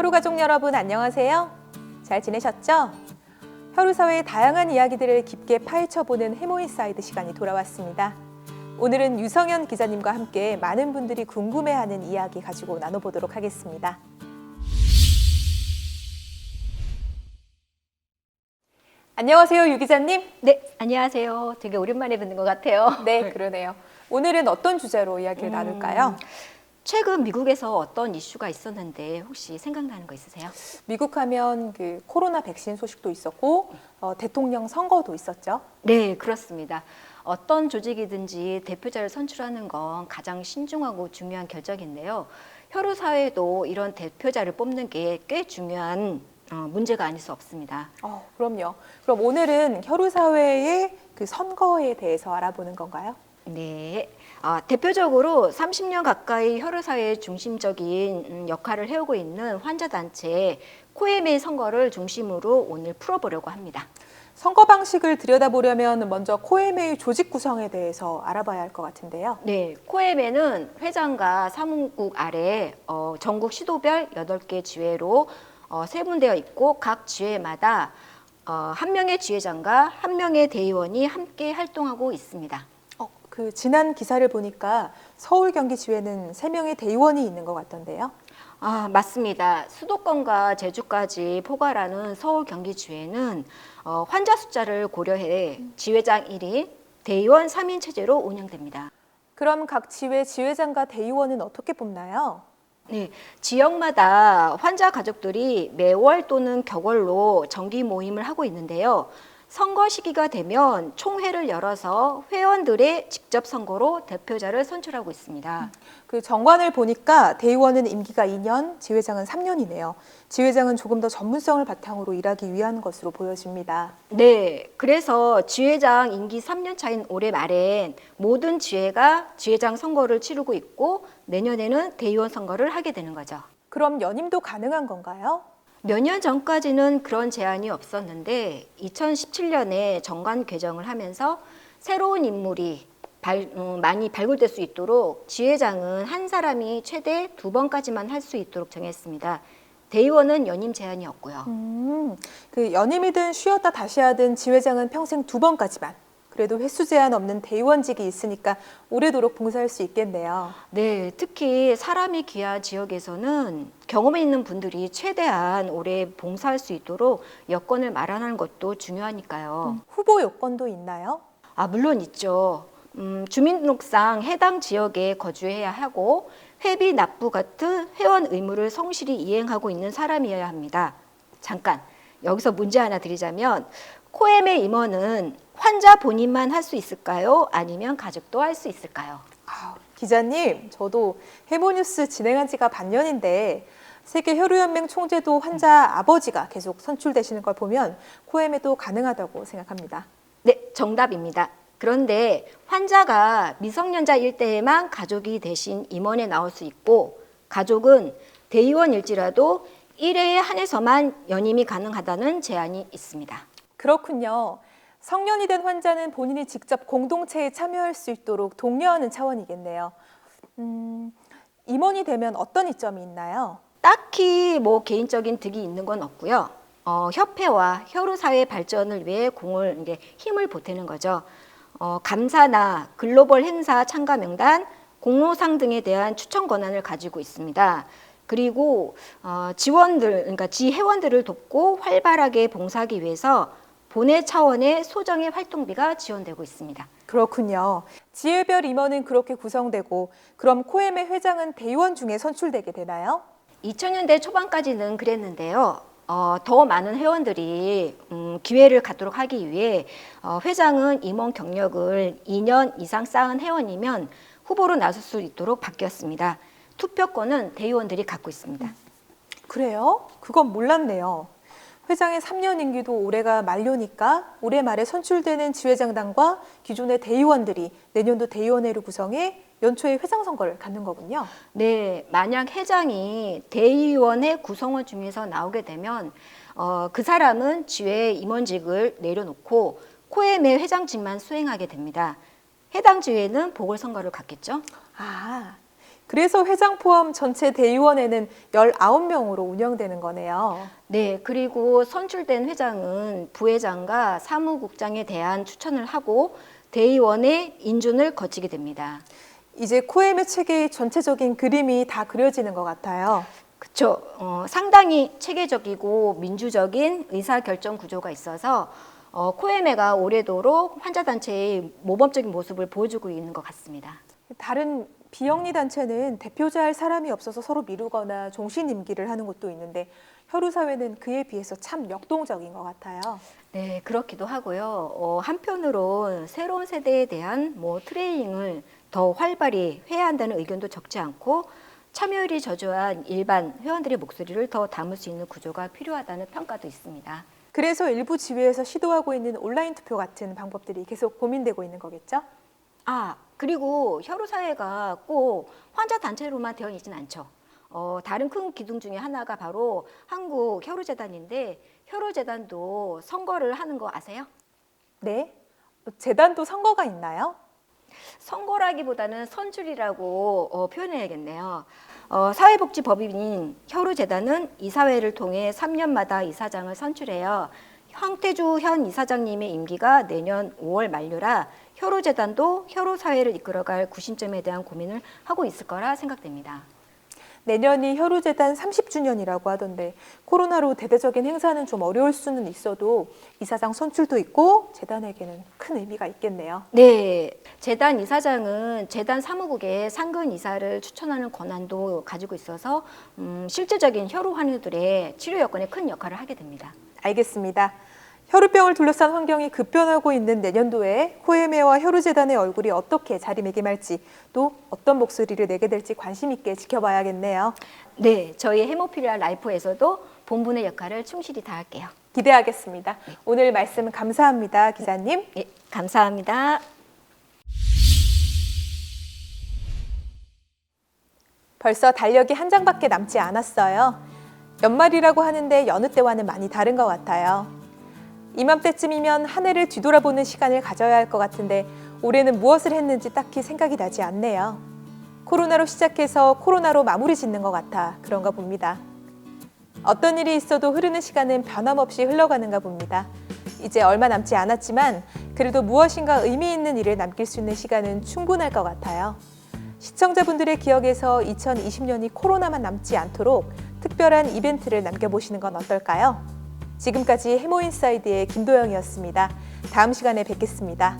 혈우가족 여러분 안녕하세요. 잘 지내셨죠? 혈우사회의 다양한 이야기들을 깊게 파헤쳐보는 해모인사이드 시간이 돌아왔습니다. 오늘은 유성현 기자님과 함께 많은 분들이 궁금해하는 이야기 가지고 나눠보도록 하겠습니다. 안녕하세요, 유 기자님. 네, 안녕하세요. 되게 오랜만에 뵙는 것 같아요. 네, 그러네요. 오늘은 어떤 주제로 이야기를 나눌까요? 최근 미국에서 어떤 이슈가 있었는데 혹시 생각나는 거 있으세요? 미국 하면 그 코로나 백신 소식도 있었고 대통령 선거도 있었죠. 네, 그렇습니다. 어떤 조직이든지 대표자를 선출하는 건 가장 신중하고 중요한 결정인데요. 혈우 사회도 이런 대표자를 뽑는 게 꽤 중요한 문제가 아닐 수 없습니다. 그럼요. 그럼 오늘은 혈우 사회의 그 선거에 대해서 알아보는 건가요? 네. 대표적으로 30년 가까이 혈우사회의 중심적인 역할을 해오고 있는 환자단체 코에메 선거를 중심으로 오늘 풀어보려고 합니다. 선거 방식을 들여다보려면 먼저 코에메의 조직 구성에 대해서 알아봐야 할 것 같은데요. 네, 코에메는 회장과 사무국 아래 전국 시도별 8개 지회로 세분되어 있고 각 지회마다 한 명의 지회장과 한 명의 대의원이 함께 활동하고 있습니다. 그 지난 기사를 보니까 서울 경기지회는 3명의 대의원이 있는 것 같던데요. 맞습니다. 수도권과 제주까지 포괄하는 서울 경기지회는 환자 숫자를 고려해 지회장 1인, 대의원 3인 체제로 운영됩니다. 그럼 각 지회 지회장과 대의원은 어떻게 뽑나요? 네, 지역마다 환자 가족들이 매월 또는 격월로 정기 모임을 하고 있는데요. 선거 시기가 되면 총회를 열어서 회원들의 직접 선거로 대표자를 선출하고 있습니다. 그 정관을 보니까 대의원은 임기가 2년, 지회장은 3년이네요. 지회장은 조금 더 전문성을 바탕으로 일하기 위한 것으로 보여집니다. 네, 그래서 지회장 임기 3년 차인 올해 말엔 모든 지회가 지회장 선거를 치르고 있고 내년에는 대의원 선거를 하게 되는 거죠. 그럼 연임도 가능한 건가요? 몇 년 전까지는 그런 제한이 없었는데 2017년에 정관 개정을 하면서 새로운 인물이 많이 발굴될 수 있도록 지회장은 한 사람이 최대 2번까지만 할 수 있도록 정했습니다. 대의원은 연임 제한이 없고요. 그 연임이든 쉬었다 다시 하든 지회장은 평생 2번까지만. 그래도 횟수 제한 없는 대의원직이 있으니까 오래도록 봉사할 수 있겠네요. 네, 특히 사람이 귀한 지역에서는 경험이 있는 분들이 최대한 오래 봉사할 수 있도록 여건을 마련하는 것도 중요하니까요. 후보 요건도 있나요? 물론 있죠. 주민등록상 해당 지역에 거주해야 하고 회비 납부 같은 회원 의무를 성실히 이행하고 있는 사람이어야 합니다. 잠깐, 여기서 문제 하나 드리자면 코에메 임원은 환자 본인만 할 수 있을까요? 아니면 가족도 할 수 있을까요? 기자님, 저도 해모뉴스 진행한 지가 반년인데 세계혈우연맹 총재도 환자 아버지가 계속 선출되시는 걸 보면 코에메도 가능하다고 생각합니다. 네, 정답입니다. 그런데 환자가 미성년자일 때에만 가족이 대신 임원에 나올 수 있고 가족은 대의원일지라도 1회에 한해서만 연임이 가능하다는 제한이 있습니다. 그렇군요. 성년이 된 환자는 본인이 직접 공동체에 참여할 수 있도록 독려하는 차원이겠네요. 임원이 되면 어떤 이점이 있나요? 딱히 개인적인 득이 있는 건 없고요. 협회와 혈우사회 발전을 위해 힘을 보태는 거죠. 감사나 글로벌 행사 참가 명단, 공로상 등에 대한 추천 권한을 가지고 있습니다. 그리고 그러니까 지회원들을 돕고 활발하게 봉사하기 위해서 본회 차원의 소정의 활동비가 지원되고 있습니다. 그렇군요. 지회별 임원은 그렇게 구성되고 그럼 코에메 회장은 대의원 중에 선출되게 되나요? 2000년대 초반까지는 그랬는데요. 더 많은 회원들이 기회를 갖도록 하기 위해 회장은 임원 경력을 2년 이상 쌓은 회원이면 후보로 나설 수 있도록 바뀌었습니다. 투표권은 대의원들이 갖고 있습니다. 그래요? 그건 몰랐네요. 회장의 3년 임기도 올해가 만료니까 올해 말에 선출되는 지회장단과 기존의 대의원들이 내년도 대의원회를 구성해 연초에 회장 선거를 갖는 거군요. 네, 만약 회장이 대의원회 구성원 중에서 나오게 되면 그 사람은 지회 임원직을 내려놓고 코에메 회장직만 수행하게 됩니다. 해당 지회는 보궐선거를 갖겠죠. 그래서 회장 포함 전체 대의원회는 19명으로 운영되는 거네요. 네, 그리고 선출된 회장은 부회장과 사무국장에 대한 추천을 하고 대의원의 인준을 거치게 됩니다. 이제 코에메 체계의 전체적인 그림이 다 그려지는 것 같아요. 그렇죠. 상당히 체계적이고 민주적인 의사결정 구조가 있어서 코에메가 오래도록 환자단체의 모범적인 모습을 보여주고 있는 것 같습니다. 다른 비영리 단체는 대표자 할 사람이 없어서 서로 미루거나 종신 임기를 하는 곳도 있는데 혈우사회는 그에 비해서 참 역동적인 것 같아요. 네, 그렇기도 하고요. 한편으론 새로운 세대에 대한 트레이닝을 더 활발히 해야 한다는 의견도 적지 않고 참여율이 저조한 일반 회원들의 목소리를 더 담을 수 있는 구조가 필요하다는 평가도 있습니다. 그래서 일부 지회에서 시도하고 있는 온라인 투표 같은 방법들이 계속 고민되고 있는 거겠죠? 그리고 혈우사회가 꼭 환자단체로만 되어 있지는 않죠. 다른 큰 기둥 중에 하나가 바로 한국혈우재단인데 혈우재단도 선거를 하는 거 아세요? 네. 재단도 선거가 있나요? 선거라기보다는 선출이라고 표현해야겠네요. 사회복지법인인 혈우재단은 이사회를 통해 3년마다 이사장을 선출해요. 황태주 현 이사장님의 임기가 내년 5월 만료라 혈우재단도 혈우사회를 이끌어갈 구심점에 대한 고민을 하고 있을 거라 생각됩니다. 내년이 혈우재단 30주년이라고 하던데 코로나로 대대적인 행사는 좀 어려울 수는 있어도 이사장 선출도 있고 재단에게는 큰 의미가 있겠네요. 네, 재단 이사장은 재단 사무국의 상근 이사를 추천하는 권한도 가지고 있어서 실질적인 혈우 환우들의 치료 여건에 큰 역할을 하게 됩니다. 알겠습니다. 혈우병을 둘러싼 환경이 급변하고 있는 내년도에 코에메와 혈우재단의 얼굴이 어떻게 자리매김할지 또 어떤 목소리를 내게 될지 관심 있게 지켜봐야겠네요. 네, 저희 헤모필리아 라이프에서도 본분의 역할을 충실히 다할게요. 기대하겠습니다. 오늘 말씀 감사합니다, 기자님. 네, 감사합니다. 벌써 달력이 한 장밖에 남지 않았어요. 연말이라고 하는데 여느 때와는 많이 다른 것 같아요. 이맘때쯤이면 한 해를 뒤돌아보는 시간을 가져야 할 것 같은데 올해는 무엇을 했는지 딱히 생각이 나지 않네요. 코로나로 시작해서 코로나로 마무리 짓는 것 같아 그런가 봅니다. 어떤 일이 있어도 흐르는 시간은 변함없이 흘러가는가 봅니다. 이제 얼마 남지 않았지만 그래도 무엇인가 의미 있는 일을 남길 수 있는 시간은 충분할 것 같아요. 시청자분들의 기억에서 2020년이 코로나만 남지 않도록 특별한 이벤트를 남겨보시는 건 어떨까요? 지금까지 해모인사이드의 김도영이었습니다. 다음 시간에 뵙겠습니다.